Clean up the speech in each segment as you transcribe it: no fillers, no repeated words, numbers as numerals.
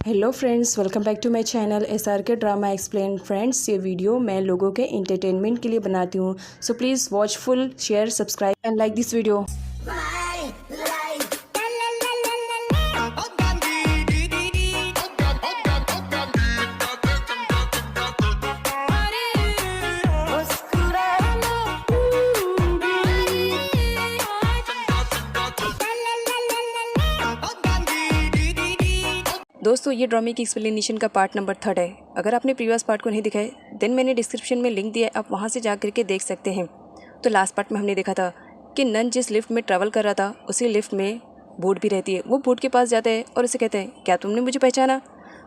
Hello friends, welcome back to my channel SRK drama explain. Friends, ये video मैं लोगों के एंटरटेनमेंट के लिए बनाती हूँ, so please watch full, share, subscribe and like this video. दोस्तों, ये ड्रामे की एक्सप्लेनेशन का पार्ट नंबर 3 है। अगर आपने प्रीवियस पार्ट को नहीं देखा है देन मैंने डिस्क्रिप्शन में लिंक दिया है, आप वहाँ से जा करके देख सकते हैं। तो लास्ट पार्ट में हमने देखा था कि नन जिस लिफ्ट में ट्रैवल कर रहा था उसी लिफ्ट में बूट भी रहती है। वो बूट के पास जाता है और उसे कहता है, क्या तुमने मुझे पहचाना?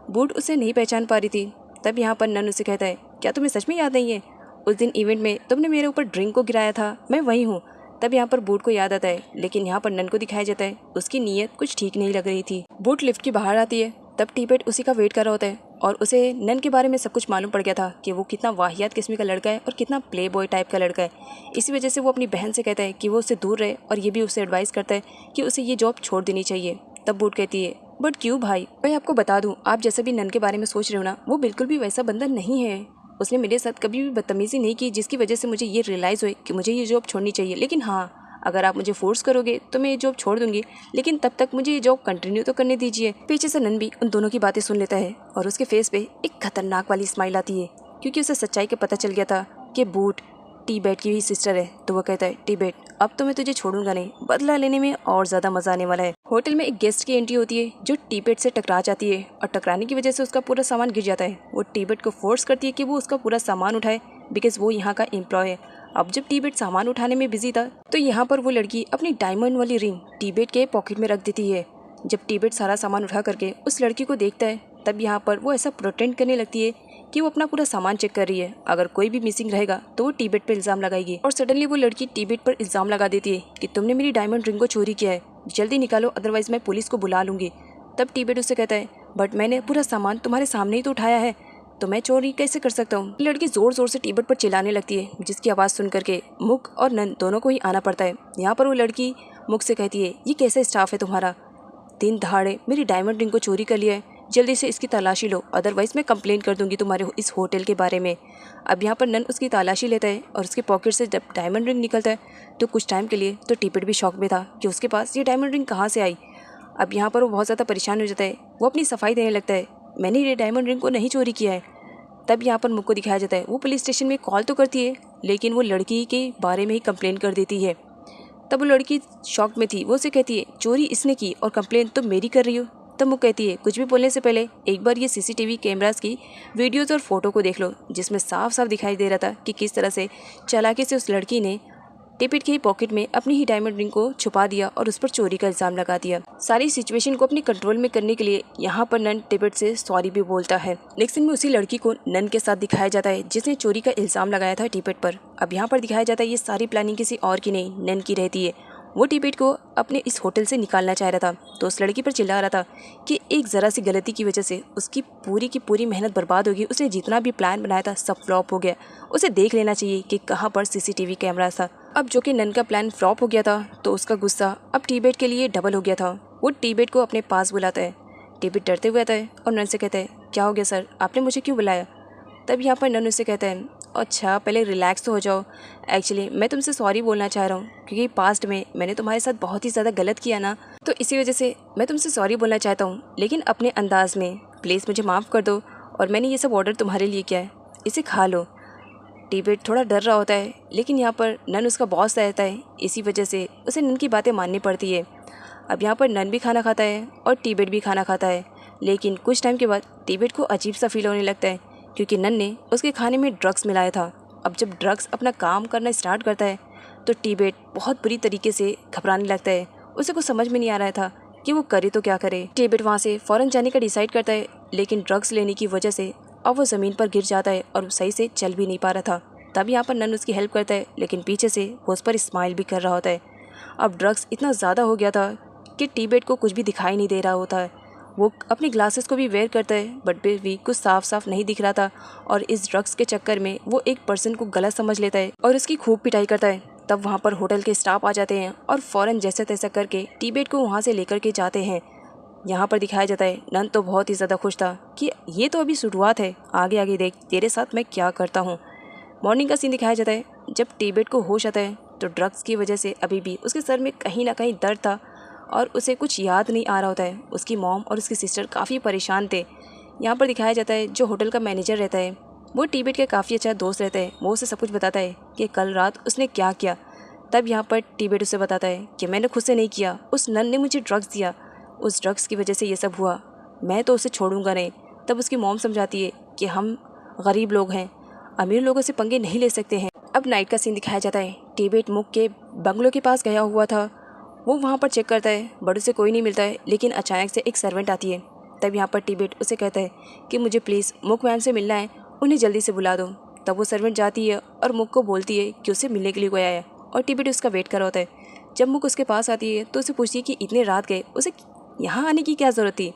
बूट उसे नहीं पहचान पा रही थी। तब यहाँ पर नन उसे कहता है, क्या तुम्हें सच में याद नहीं है उस दिन इवेंट में तुमने मेरे ऊपर ड्रिंक को गिराया था, मैं वही हूँ। तब यहाँ पर बूट को याद आता है, लेकिन यहाँ पर नन को दिखाया जाता है उसकी नीयत कुछ ठीक नहीं लग रही थी। बूट लिफ्ट के बाहर आती है, तब टी-बेट उसी का वेट कर रहा होता है और उसे नन के बारे में सब कुछ मालूम पड़ गया था कि वो कितना वाहियात किस्म का लड़का है और कितना प्ले बॉय टाइप का लड़का है। इसी वजह से वो अपनी बहन से कहता है कि वो उससे दूर रहे और ये भी उसे एडवाइस करता है कि उसे ये जॉब छोड़ देनी चाहिए। तब बूट कहती है, बट क्यों भाई? मैं आपको बता दूं, आप जैसे भी नन के बारे में सोच रहे हो ना, वो बिल्कुल भी वैसा बंदा नहीं है। उसने मेरे साथ कभी भी बदतमीजी नहीं की जिसकी वजह से मुझे ये रियलाइज़ हुई कि मुझे ये जॉब छोड़नी चाहिए। लेकिन हाँ, अगर आप मुझे फोर्स करोगे तो मैं ये जॉब छोड़ दूंगी, लेकिन तब तक मुझे ये जॉब कंटिन्यू तो करने दीजिए। पीछे से नन भी उन दोनों की बातें सुन लेता है और उसके फेस पे एक खतरनाक वाली स्माइल आती है, क्योंकि उसे सच्चाई का पता चल गया था कि बूट टी-बेट की ही सिस्टर है। तो वो कहता है, टी-बेट अब तो मैं तुझे छोड़ूंगा नहीं, बदला लेने में और ज्यादा मजा आने वाला है। होटल में एक गेस्ट की एंट्री होती है जो टी-बेट से टकरा जाती है और टकराने की वजह से उसका पूरा सामान गिर जाता है। वो टी-बेट को फोर्स करती है कि वो उसका पूरा सामान उठाए, बिकॉज वो यहाँ का एम्प्लॉय है। अब जब टी-बेट सामान उठाने में बिजी था तो यहाँ पर वो लड़की अपनी डायमंड वाली रिंग टी-बेट के पॉकेट में रख देती है। जब टी-बेट सारा सामान उठा करके उस लड़की को देखता है तब यहाँ पर वो ऐसा प्रोटेंड करने लगती है कि वो अपना पूरा सामान चेक कर रही है। अगर कोई भी मिसिंग रहेगा तो वो टी-बेट पर इल्ज़ाम लगाएगी और सडनली वो लड़की टी-बेट पर इल्ज़ाम लगा देती है कि तुमने मेरी डायमंड रिंग को चोरी किया है, जल्दी निकालो अदरवाइज मैं पुलिस को बुला लूँगी। तब टी-बेट उससे कहता है, बट मैंने पूरा सामान तुम्हारे सामने ही तो उठाया है, तो मैं चोरी कैसे कर सकता हूँ? लड़की जोर जोर से टी-बेट पर चिल्लाने लगती है, जिसकी आवाज़ सुन करके मुक और नन दोनों को ही आना पड़ता है। यहाँ पर वो लड़की मुक से कहती है, ये कैसा स्टाफ है तुम्हारा, दिन दहाड़े मेरी डायमंड रिंग को चोरी कर लिया है, जल्दी से इसकी तलाशी लो अदरवाइज मैं कंप्लेंट कर दूंगी तुम्हारे इस होटल के बारे में। अब यहाँ पर नन उसकी तलाशी लेता है और उसके पॉकेट से जब डायमंड रिंग निकलता है तो कुछ टाइम के लिए तो टी-बेट भी शॉक में था कि उसके पास ये डायमंड रिंग कहाँ से आई। अब यहाँ पर वो बहुत ज़्यादा परेशान हो जाता है, वो अपनी सफाई देने लगता है, मैंने ये डायमंड रिंग को नहीं चोरी किया है। तब यहाँ पर मुक को दिखाया जाता है, वो पुलिस स्टेशन में कॉल तो करती है लेकिन वो लड़की के बारे में ही कंप्लेन कर देती है। तब वो लड़की शॉक में थी, वो उसे कहती है, चोरी इसने की और कंप्लेन तो मेरी कर रही हो। तब मुक कहती है, कुछ भी बोलने से पहले एक बार ये CCTV कैमरास की वीडियोज़ और फोटो को देख लो, जिसमें साफ साफ दिखाई दे रहा था कि किस तरह से चालाकी से उस लड़की ने टी-बेट की पॉकेट में अपनी ही डायमंड रिंग को छुपा दिया और उस पर चोरी का इल्ज़ाम लगा दिया। सारी सिचुएशन को अपने कंट्रोल में करने के लिए यहाँ पर नन टी-बेट से सॉरी भी बोलता है। नेक्स्ट सीन में उसी लड़की को नन के साथ दिखाया जाता है जिसने चोरी का इल्ज़ाम लगाया था टी-बेट पर। अब यहाँ पर दिखाया जाता है ये सारी प्लानिंग किसी और की नहीं, नन की रहती है। वो टी-बेट को अपने इस होटल से निकालना चाह रहा था तो उस लड़की पर चिल्ला रहा था कि एक ज़रा सी गलती की वजह से उसकी पूरी की पूरी मेहनत बर्बाद होगी, उसने जितना भी प्लान बनाया था सब फ्लॉप हो गया, उसे देख लेना चाहिए कि कहाँ पर CCTV कैमरा था। अब जो कि नन का प्लान फ्लॉप हो गया था तो उसका गुस्सा अब टी-बेट के लिए डबल हो गया था। वो टी-बेट को अपने पास बुलाता है, टी-बेट डरते हुए आता है और नन से कहता है, क्या हो गया सर, आपने मुझे क्यों बुलाया? तब यहाँ पर नन उससे कहता है, अच्छा पहले रिलैक्स तो हो जाओ, एक्चुअली मैं तुमसे सॉरी बोलना चाह रहा हूँ क्योंकि पास्ट में मैंने तुम्हारे साथ बहुत ही ज़्यादा गलत किया ना, तो इसी वजह से मैं तुमसे सॉरी बोलना चाहता हूँ, लेकिन अपने अंदाज में प्लीज़ मुझे माफ़ कर दो और मैंने ये सब ऑर्डर तुम्हारे लिए किया है, इसे खा लो। टी-बेट थोड़ा डर रहा होता है लेकिन यहाँ पर नन उसका बॉस रहता है, इसी वजह से उसे नन की बातें माननी पड़ती है। अब यहाँ पर नन भी खाना खाता है और टी-बेट भी खाना खाता है, लेकिन कुछ टाइम के बाद टी-बेट को अजीब सा फील होने लगता है क्योंकि नन ने उसके खाने में ड्रग्स मिलाया था। अब जब ड्रग्स अपना काम करना स्टार्ट करता है तो टी-बेट बहुत बुरी तरीके से घबराने लगता है, उसे कुछ समझ में नहीं आ रहा था कि वो करे तो क्या करे। टी-बेट वहाँ से फ़ौरन जाने का डिसाइड करता है, लेकिन ड्रग्स लेने की वजह से अब वो ज़मीन पर गिर जाता है और सही से चल भी नहीं पा रहा था। तब यहाँ पर नन उसकी हेल्प करता है, लेकिन पीछे से वो उस पर स्माइल भी कर रहा होता है। अब ड्रग्स इतना ज़्यादा हो गया था कि टी-बेट को कुछ भी दिखाई नहीं दे रहा होता है। वो अपनी ग्लासेस को भी वेयर करता है बट फिर भी कुछ साफ साफ नहीं दिख रहा था और इस ड्रग्स के चक्कर में वो एक पर्सन को गलत समझ लेता है और उसकी खूब पिटाई करता है। तब वहाँ पर होटल के स्टाफ आ जाते हैं और फ़ौरन जैसे तैसा करके टी-बेट को वहाँ से लेकर के जाते हैं। यहाँ पर दिखाया जाता है नन तो बहुत ही ज़्यादा खुश था कि ये तो अभी शुरुआत है, आगे आगे देख तेरे साथ मैं क्या करता हूँ। मॉर्निंग का सीन दिखाया जाता है जब टिबेट को होश आता है तो ड्रग्स की वजह से अभी भी उसके सर में कहीं ना कहीं दर्द था और उसे कुछ याद नहीं आ रहा होता है। उसकी मॉम और उसकी सिस्टर काफ़ी परेशान थे। यहाँ पर दिखाया जाता है जो होटल का मैनेजर रहता है वो टिबेट का काफ़ी अच्छा दोस्त रहता है। वो उसे सब कुछ बताता है कि कल रात उसने क्या किया। तब यहाँ पर टिबेट उसे बताता है कि मैंने खुद से नहीं किया, उस नन ने मुझे ड्रग्स दिया, उस ड्रग्स की वजह से ये सब हुआ, मैं तो उसे छोड़ूंगा नहीं। तब उसकी मॉम समझाती है कि हम गरीब लोग हैं, अमीर लोगों से पंगे नहीं ले सकते हैं। अब नाइट का सीन दिखाया जाता है। टिबेट मुक के बंगलों के पास गया हुआ था। वो वहाँ पर चेक करता है, बट उसे कोई नहीं मिलता है। लेकिन अचानक से एक सर्वेंट आती है। तब यहाँ पर टिबेट उसे कहता है कि मुझे प्लीज़ मुक मैम से मिलना है, उन्हें जल्दी से बुला दो। तब वो सर्वेंट जाती है और मुक को बोलती है कि उसे मिलने के लिए कोई आया है और टिबेट उसका वेट कर रहा होता है। जब मुक उसके पास आती है तो उसे पूछती है कि इतने रात गए, उसे यहाँ आने की क्या ज़रूरत थी।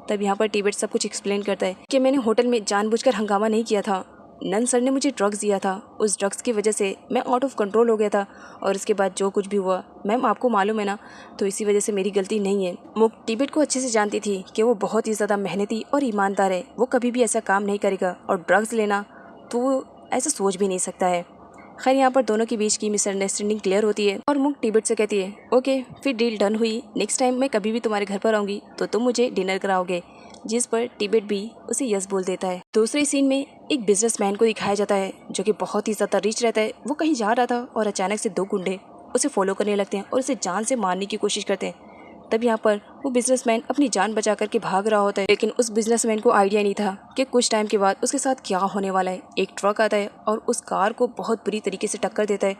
तब यहाँ पर टिबेट सब कुछ एक्सप्लेन करता है कि मैंने होटल में जानबूझकर हंगामा नहीं किया था, नन सर ने मुझे ड्रग्स दिया था, उस ड्रग्स की वजह से मैं आउट ऑफ कंट्रोल हो गया था और इसके बाद जो कुछ भी हुआ मैम आपको मालूम है ना, तो इसी वजह से मेरी गलती नहीं है। मुक टिबेट को अच्छे से जानती थी कि वो बहुत ही ज़्यादा मेहनती और ईमानदार है, वो कभी भी ऐसा काम नहीं करेगा और ड्रग्स लेना तो वो ऐसा सोच भी नहीं सकता है। खैर यहाँ पर दोनों के बीच की मिसअंडरस्टैंडिंग क्लियर होती है और मुक टिबेट से कहती है ओके फिर डील डन हुई, नेक्स्ट टाइम मैं कभी भी तुम्हारे घर पर आऊँगी तो तुम मुझे डिनर कराओगे, जिस पर टिबेट भी उसे यस बोल देता है। दूसरे सीन में एक बिजनेसमैन को दिखाया जाता है जो कि बहुत ही ज़्यादा रिच रहता है। वो कहीं जा रहा था और अचानक से दो गुंडे उसे फॉलो करने लगते हैं और उसे जान से मारने की कोशिश करते हैं। तब यहाँ पर वो बिजनेसमैन अपनी जान बचा करके भाग रहा होता है, लेकिन उस बिजनेसमैन को आइडिया नहीं था कि कुछ टाइम के बाद उसके साथ क्या होने वाला है। एक ट्रक आता है और उस कार को बहुत बुरी तरीके से टक्कर देता है,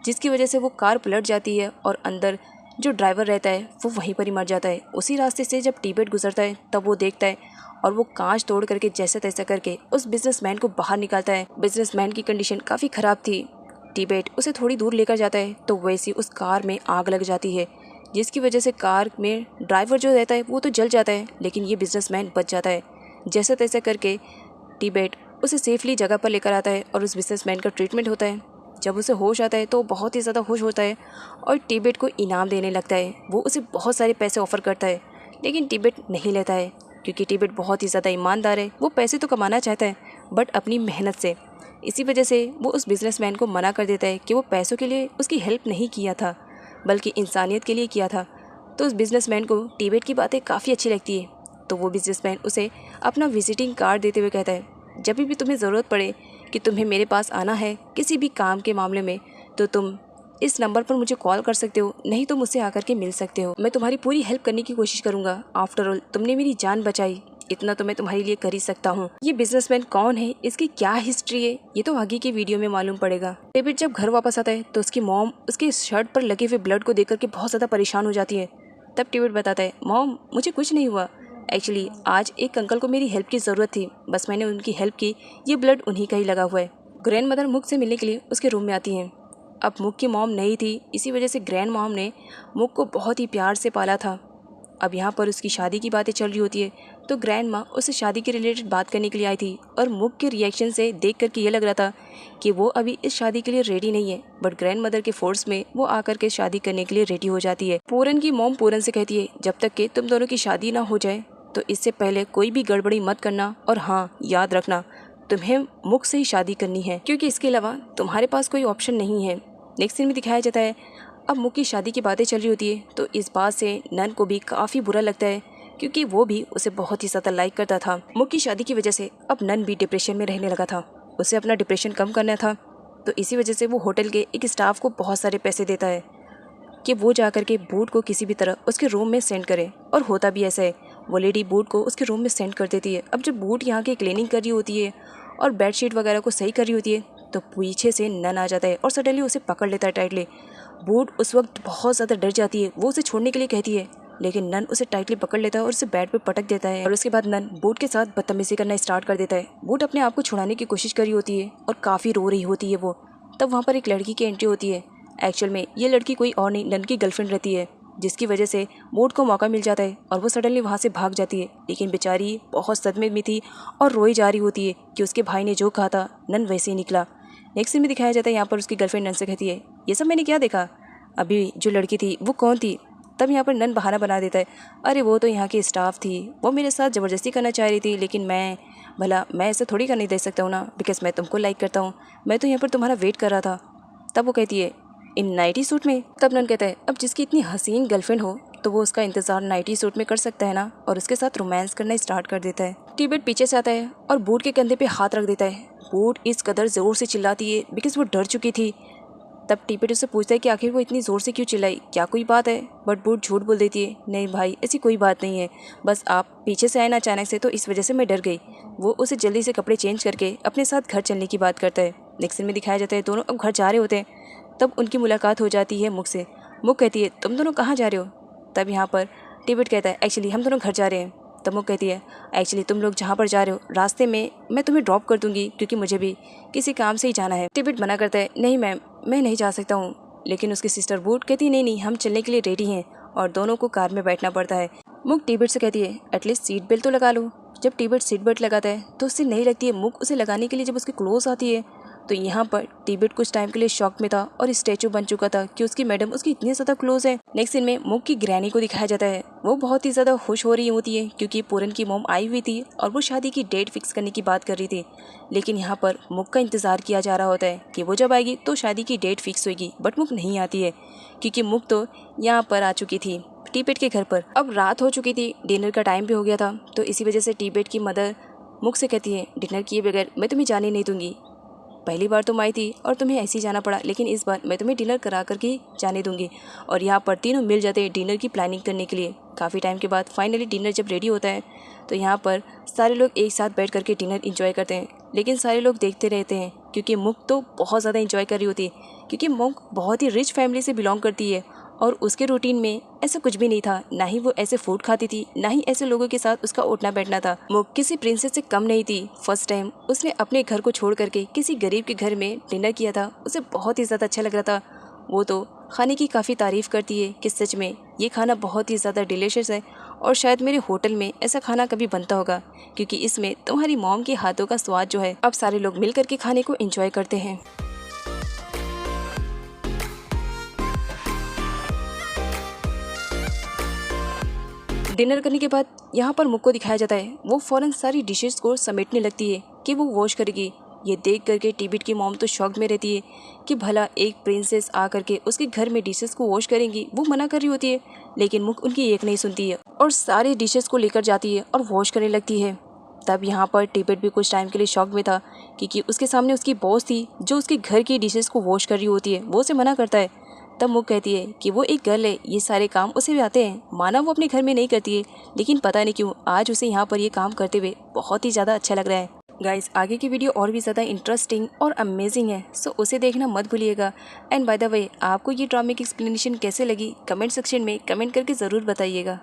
जिसकी वजह से वो कार पलट जाती है और अंदर जो ड्राइवर रहता है वो वहीं पर ही मर जाता है। उसी रास्ते से जब टिबेट गुजरता है तब वो देखता है और वो कांच तोड़ करके जैसे तैसे करके उस बिजनेसमैन को बाहर निकालता है। बिजनेसमैन की कंडीशन काफ़ी ख़राब थी। टिबेट उसे थोड़ी दूर लेकर जाता है तो वैसी उस कार में आग लग जाती है, जिसकी वजह से कार में ड्राइवर जो रहता है वो तो जल जाता है, लेकिन ये बिजनेसमैन बच जाता है। जैसे तैसे करके टिबेट उसे सेफली जगह पर लेकर आता है और उस बिजनेसमैन का ट्रीटमेंट होता है। जब उसे होश आता है तो बहुत ही ज़्यादा खुश होता है और टिबेट को इनाम देने लगता है। वो उसे बहुत सारे पैसे ऑफर करता है, लेकिन टिबेट नहीं लेता है क्योंकि टिबेट बहुत ही ज़्यादा ईमानदार है। वो पैसे तो कमाना चाहता है बट अपनी मेहनत से। इसी वजह से वो उस बिजनेसमैन को मना कर देता है कि वो पैसों के लिए उसकी हेल्प नहीं किया था बल्कि इंसानियत के लिए किया था। तो उस बिजनेसमैन को टिबेट की बातें काफ़ी अच्छी लगती है, तो वो बिजनेसमैन उसे अपना विजिटिंग कार्ड देते हुए कहता है जब भी तुम्हें ज़रूरत पड़े कि तुम्हें मेरे पास आना है किसी भी काम के मामले में तो तुम इस नंबर पर मुझे कॉल कर सकते हो, नहीं तो मुझसे आकर के मिल सकते हो। मैं तुम्हारी पूरी हेल्प करने की कोशिश करूँगा। आफ्टर ऑल तुमने मेरी जान बचाई, इतना तो मैं तुम्हारे लिए कर ही सकता हूँ। ये बिजनेसमैन कौन है, इसकी क्या हिस्ट्री है, ये तो आगे की वीडियो में मालूम पड़ेगा। टिबेट जब घर वापस आता है तो उसकी मॉम उसके शर्ट पर लगे हुए ब्लड को देख करके बहुत ज़्यादा परेशान हो जाती है। तब टिबेट बताता है मॉम मुझे कुछ नहीं हुआ, एक्चुअली आज एक अंकल को मेरी हेल्प की ज़रूरत थी, बस मैंने उनकी हेल्प की, ये ब्लड उन्हीं का ही लगा हुआ है। ग्रैंड मदर मुक से मिलने के लिए उसके रूम में आती हैं। अब मुक की मॉम नहीं थी, इसी वजह से ग्रैंड मॉम ने मुक को बहुत ही प्यार से पाला था। अब यहाँ पर उसकी शादी की बातें चल रही होती है तो ग्रैंड माँ उससे शादी के रिलेटेड बात करने के लिए आई थी और मुक के रिएक्शन से देख करके ये लग रहा था कि वो अभी इस शादी के लिए रेडी नहीं है, बट ग्रैंड मदर के फोर्स में वो आकर के शादी करने के लिए रेडी हो जाती है। पूरन की मॉम पूरन से कहती है जब तक कि तुम दोनों की शादी ना हो जाए तो इससे पहले कोई भी गड़बड़ी मत करना, और हाँ याद रखना तुम्हें मुक से ही शादी करनी है क्योंकि इसके अलावा तुम्हारे पास कोई ऑप्शन नहीं है। नेक्स्ट सीन में दिखाया जाता है अब मुक की शादी की बातें चल रही होती है तो इस बात से नन को भी काफ़ी बुरा लगता है क्योंकि वो भी उसे बहुत ही ज़्यादा लाइक करता था। मुक की शादी की वजह से अब नन भी डिप्रेशन में रहने लगा था, उसे अपना डिप्रेशन कम करना था, तो इसी वजह से वो होटल के एक स्टाफ को बहुत सारे पैसे देता है कि वो जाकर के बूट को किसी भी तरह उसके रूम में सेंड करे, और होता भी ऐसा है। वो लेडी बूट को उसके रूम में सेंड कर देती है। अब जब बूट यहाँ की क्लीनिंग कर रही होती है और बेडशीट वगैरह को सही कर रही होती है तो पीछे से नन आ जाता है और सडनली उसे पकड़ लेता है टाइटली। बूट उस वक्त बहुत ज़्यादा डर जाती है, वो उसे छोड़ने के लिए कहती है लेकिन नन उसे टाइटली पकड़ लेता है और उसे बेड पे पटक देता है और उसके बाद नन बूट के साथ बदतमीजी करना स्टार्ट कर देता है। बूट अपने आप को छुड़ाने की कोशिश कर रही होती है और काफ़ी रो रही होती है वो। तब वहाँ पर एक लड़की की एंट्री होती है। एक्चुअल में ये लड़की कोई और नहीं नन की गर्लफ्रेंड रहती है, जिसकी वजह से बूट को मौका मिल जाता है और वो सडनली वहाँ से भाग जाती है, लेकिन बेचारी बहुत सदमे में थी और रोई जा रही होती है कि उसके भाई ने जो कहा था नन वैसे ही निकला। नेक्स्ट सीन में दिखाया जाता है यहाँ पर उसकी गर्लफ्रेंड नन से कहती है ये सब मैंने क्या देखा, अभी जो लड़की थी वो कौन थी, तब यहाँ पर नन बहाना बना देता है, अरे वो तो यहाँ की स्टाफ थी, वो मेरे साथ ज़बरदस्ती करना चाह रही थी, लेकिन मैं ऐसा थोड़ी करने दे सकता हूँ ना, बिकॉज मैं तुमको लाइक करता हूँ, मैं तो यहाँ पर तुम्हारा वेट कर रहा था। तब वो कहती है, इन नाइटी सूट में? तब नन कहता है, अब जिसकी इतनी हसीन गर्लफ्रेंड हो तो वो उसका इंतज़ार नाइटी सूट में कर सकता है ना, और उसके साथ रोमांस करना स्टार्ट कर देता है। टिबेट पीछे से आता है और बूट के कंधे पे हाथ रख देता है। बूट इस कदर ज़ोर से चिल्लाती है बिकॉज वो डर चुकी थी। तब टिबेट उससे पूछता है कि आखिर वो इतनी ज़ोर से क्यों चिल्लाई, क्या कोई बात है? बट बूट झूठ बोल देती है, नहीं भाई ऐसी कोई बात नहीं है, बस आप पीछे से आए ना अचानक से, तो इस वजह से मैं डर गई। वो उसे जल्दी से कपड़े चेंज करके अपने साथ घर चलने की बात करता है। नेक्स्ट सीन में दिखाया जाता है दोनों अब घर जा रहे होते हैं। तब उनकी मुलाकात हो जाती है मुक से। मुक कहती है, तुम दोनों कहाँ जा रहे हो? तब यहाँ पर टिबेट कहता है, एक्चुअली हम दोनों घर जा रहे हैं। तब मुक कहती है, एक्चुअली तुम लोग जहाँ पर जा रहे हो रास्ते में मैं तुम्हें ड्रॉप कर दूंगी, क्योंकि मुझे भी किसी काम से ही जाना है। टिबेट मना करता है, नहीं मैम मैं नहीं जा सकता हूँ। लेकिन उसकी सिस्टर बूट कहती है, नहीं हम चलने के लिए रेडी हैं, और दोनों को कार में बैठना पड़ता है। मुक टिबेट से कहती है, एटलीस्ट सीट बेल्ट तो लगा लो। जब टिबेट सीट बेल्ट लगाता है तो उससे नहीं लगती है। मुक उसे लगाने के लिए जब उसके क्लोज आती है तो यहाँ पर टिबेट कुछ टाइम के लिए शॉक में था और स्टैचू बन चुका था कि उसकी मैडम उसकी इतनी ज़्यादा क्लोज है। नेक्स्ट सीन में मुक की ग्रैनी को दिखाया जाता है। वो बहुत ही ज़्यादा खुश हो रही होती है क्योंकि पूरन की मॉम आई हुई थी और वो शादी की डेट फिक्स करने की बात कर रही थी। लेकिन यहाँ पर मुक का इंतज़ार किया जा रहा होता है कि वो जब आएगी तो शादी की डेट फिक्स होगी, बट मुक नहीं आती है क्योंकि मुक तो यहाँ पर आ चुकी थी टिबेट के घर पर। अब रात हो चुकी थी, डिनर का टाइम भी हो गया था, तो इसी वजह से टिबेट की मदर मुक से कहती है, डिनर किए बगैर मैं तुम्हें जाने नहीं दूंगी। पहली बार तुम आई थी और तुम्हें ऐसे ही जाना पड़ा, लेकिन इस बार मैं तुम्हें डिनर करा करके जाने दूंगी। और यहाँ पर तीनों मिल जाते हैं डिनर की प्लानिंग करने के लिए। काफ़ी टाइम के बाद फाइनली डिनर जब रेडी होता है तो यहाँ पर सारे लोग एक साथ बैठ करके डिनर इंजॉय करते हैं, लेकिन सारे लोग देखते रहते हैं क्योंकि मुक तो बहुत ज़्यादा इंजॉय कर रही होती है, क्योंकि मुक बहुत ही रिच फैमिली से बिलोंग करती है और उसके रूटीन में ऐसा कुछ भी नहीं था। ना ही वो ऐसे फूड खाती थी, ना ही ऐसे लोगों के साथ उसका उठना बैठना था। मुक किसी प्रिंसेस से कम नहीं थी। फर्स्ट टाइम उसने अपने घर को छोड़ करके किसी गरीब के घर में डिनर किया था, उसे बहुत ही ज़्यादा अच्छा लग रहा था। वो तो खाने की काफ़ी तारीफ़ करती है कि सच में ये खाना बहुत ही ज़्यादा डिलीशियस है और शायद मेरे होटल में ऐसा खाना कभी बनता होगा, क्योंकि इसमें तुम्हारी मॉम के हाथों का स्वाद जो है। अब सारे लोग मिल करके खाने को एंजॉय करते हैं। डिनर करने के बाद यहाँ पर मुक को दिखाया जाता है। वो फ़ौरन सारी डिशेस को समेटने लगती है कि वो वॉश करेगी। ये देख करके टिबेट की मॉम तो शॉक में रहती है कि भला एक प्रिंसेस आ करके उसके घर में डिशेस को वॉश करेंगी। वो मना कर रही होती है, लेकिन मुक उनकी एक नहीं सुनती है और सारे डिशेस को लेकर जाती है और वॉश करने लगती है। तब यहाँ पर टिबेट भी कुछ टाइम के लिए शॉक में था क्योंकि उसके सामने उसकी बॉस थी जो उसके घर की डिशेस को वॉश कर रही होती है। वो उसे मना करता है। तब मुक कहती है कि वो एक गर्ल है, ये सारे काम उसे भी आते हैं। माना वो अपने घर में नहीं करती है, लेकिन पता नहीं क्यों आज उसे यहाँ पर ये काम करते हुए बहुत ही ज़्यादा अच्छा लग रहा है। गाइस, आगे की वीडियो और भी ज़्यादा इंटरेस्टिंग और अमेजिंग है, सो उसे देखना मत भूलिएगा। एंड बाय द वे, आपको ये ड्रामे की एक्सप्लेनेशन कैसे लगी कमेंट सेक्शन में कमेंट करके ज़रूर बताइएगा।